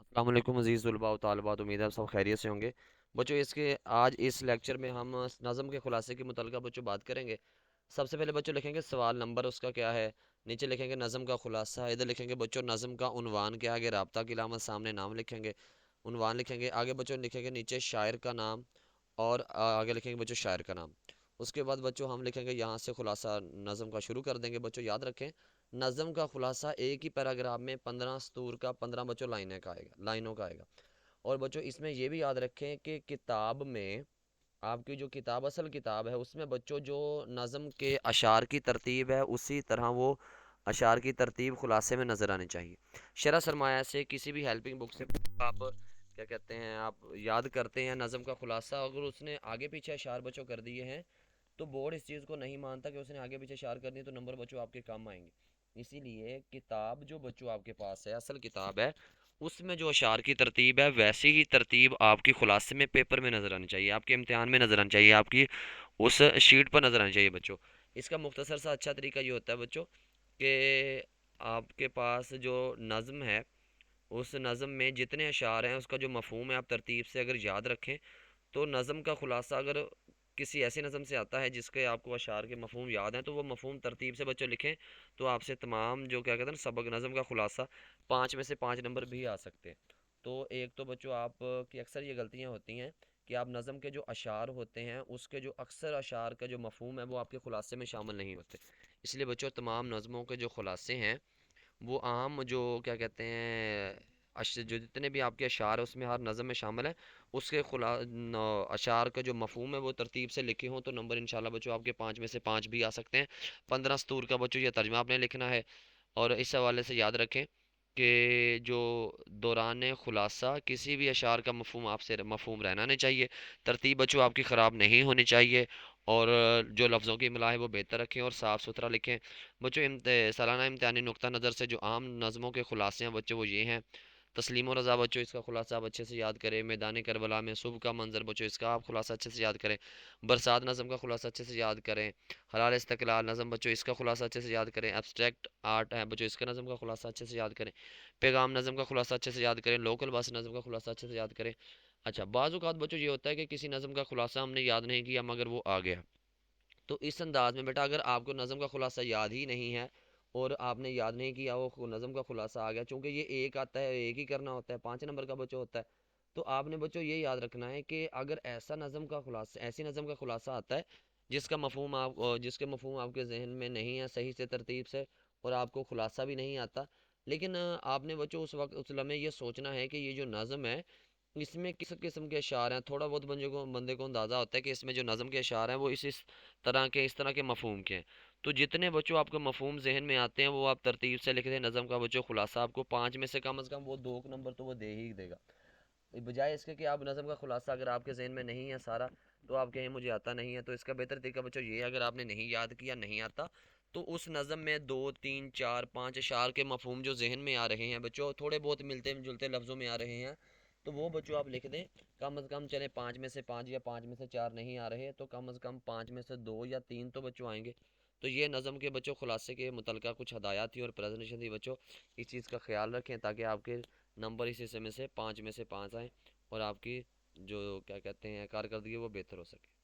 अस्सलाम वालेकुम अज़ीज़ तलबा व तालिबात, उम्मीद है आप सब खैरियत से होंगे। बच्चों इसके आज इस लेक्चर में हम नज़म के खुलासे के मुतल्लिक़ बच्चों बात करेंगे। सबसे पहले बच्चों लिखेंगे सवाल नंबर उसका क्या है, नीचे लिखेंगे नज़म का खुलासा, इधर लिखेंगे बच्चों नज़म का उन्वान क्या है, आगे राब्ता की अलामत सामने नाम लिखेंगे, उन्वान लिखेंगे, आगे बच्चों लिखेंगे नीचे शायर का नाम और आगे लिखेंगे बच्चों शायर का नाम। उसके बाद बच्चों हम लिखेंगे यहाँ से खुलासा नज़म का शुरू कर देंगे। बच्चों याद रखें नज़म का खुलासा एक ही पैराग्राफ में 15 सतूर का 15 बच्चों लाइनों का आएगा। और बच्चों इसमें ये भी याद रखें कि किताब में आपकी जो किताब असल किताब है उसमें बच्चों जो नज़म के अशार की तरतीब है उसी तरह वो अशार की तरतीब खुलासे में नज़र आनी चाहिए। शरह सरमाया से किसी भी हेल्पिंग बुक से आप क्या कहते हैं आप याद करते हैं नज़म का खुलासा, अगर उसने आगे पीछे अशार बच्चों कर दिए हैं तो बोर्ड इस चीज़ को नहीं मानता कि उसने आगे पीछे शार करनी है, तो नंबर बच्चों आपके काम आएंगे। इसीलिए किताब जो बच्चों आपके पास है असल किताब है उसमें जो अशार की तरतीब है वैसी ही तरतीब आपकी खुलासे में पेपर में नज़र आनी चाहिए, आपके इम्तिहान में नज़र आनी चाहिए, आपकी उस शीट पर नज़र आनी चाहिए बच्चों। इसका मुख्तसर सा अच्छा तरीका ये होता है बच्चों कि आपके पास जो नज़म है उस नज़म में जितने अशार हैं उसका जो मफहूम है आप तरतीब से अगर याद रखें तो नज़म का खुलासा अगर किसी ऐसी नज़म से आता है जिसके आपको अशार के मफहूम याद हैं तो वो मफहूम तरतीब से बच्चों लिखें तो आपसे तमाम जो क्या कहते हैं ना सबक नज़म का खुलासा 5 में से 5 नंबर भी आ सकते हैं। तो एक तो बच्चों आप की अक्सर ये गलतियाँ होती हैं कि आप नज़म के जो अशार होते हैं उसके जो अक्सर अशार का जो मफहूम है वो आपके खुलासे में शामिल नहीं होते। इसलिए बच्चों तमाम नज़मों के जो खुलासे हैं वो आम जो क्या कहते हैं जो जितने भी आपके अशार है उसमें हर नज़म में शामिल है उसके अशार का जो मफहूम है वो तरतीब से लिखे हों तो नंबर इंशाल्लाह बच्चों आपके 5 में से 5 भी आ सकते हैं। 15 सतूर का बच्चों ये तर्जमा आपने लिखना है। और इस हवाले से याद रखें कि जो दौरान खुलासा किसी भी अशार का मफहूम आपसे मफहूम रहना नहीं चाहिए, तरतीब बच्चों आपकी ख़राब नहीं होनी चाहिए और जो लफ्ज़ों की इमला है वो बेहतर रखें और साफ़ सुथरा लिखें। बच्चों सालाना इम्तिहानी नुक्ता नज़र से जो आम नज़मों के खुलासे हैं बच्चों वो ये हैं। तस्लीम रज़ा बच्चों इसका खुलासा आप अच्छे से याद करें। मैदान करबला में सुबह का मंजर बच्चों इसका आप खुलासा अच्छे से याद करें। बरसात नज़म का खुलासा अच्छे से याद करें। हलाल इस्तक़लाल नज़म बच्चों इसका खुलासा अच्छे से याद करें। एब्स्ट्रैक्ट आर्ट है बच्चों इसका नज़म का खुलासा अच्छे से याद करें। पैगाम नज़म का खुलासा अच्छे से याद करें। लोकल बस नज़म का खुलासा अच्छे से याद करें। अच्छा बाज़ औक़ात बच्चों ये होता है कि किसी नज़म का खुलासा हमने याद नहीं किया मगर वो आ गया, तो इस अंदाज में बेटा अगर आपको नज़म का खुलासा याद ही नहीं है और आपने याद नहीं किया वो नज़म का खुलासा आ गया, चूंकि ये एक आता है एक ही करना होता है 5 नंबर का बच्चों होता है, तो आपने बच्चों ये याद रखना है कि अगर ऐसा नज़म का खुलासा ऐसी नज़म का खुलासा आता है जिसका मफहूम आप जिसके मफहूम आपके जहन में नहीं है सही से तरतीब से और आपको खुलासा भी नहीं आता, लेकिन आपने बच्चों उस वक्त उस लम्हे ये सोचना है कि ये जो नज़म है इसमें किस किस्म के अशार हैं, थोड़ा बहुत बंदे को अंदाज़ा होता है कि इसमें जो नज़म के अशार हैं वो इस तरह के मफहूम के हैं। तो जितने बच्चों आपको मफहूम जहन में आते हैं वो आप तरतीब से लिख दें। नज़म का बच्चों खुलासा आपको 5 में से कम वो 2 नंबर तो वो दे ही देगा, बजाय इसके कि आप नज़म का खुलासा अगर आपके जहन में नहीं है सारा तो आप कहें मुझे आता नहीं है। तो इसका बेहतर तरीका बच्चों ये है अगर आपने नहीं याद किया नहीं आता तो उस नज़म में 2 3 4 5 अशार के मफहूम जो जहन में आ रहे हैं बच्चों थोड़े बहुत मिलते जुलते लफ्ज़ों में आ रहे हैं तो वो बच्चों आप लिख दें। कम अज़ कम चले 5 में से 5 या 5 में से 4 नहीं आ रहे तो कम अज़ कम 5 में से 2 या 3 तो बच्चों आएंगे। तो ये नज़म के बच्चों खुलासे के मुतलका कुछ हदायत थी और प्रेजेंटेशन थी बच्चों, इस चीज़ का ख्याल रखें ताकि आपके नंबर इस हिस्से में से 5 में से 5 आएँ और आपकी जो क्या कहते हैं कारकर्दगी वो बेहतर हो सके।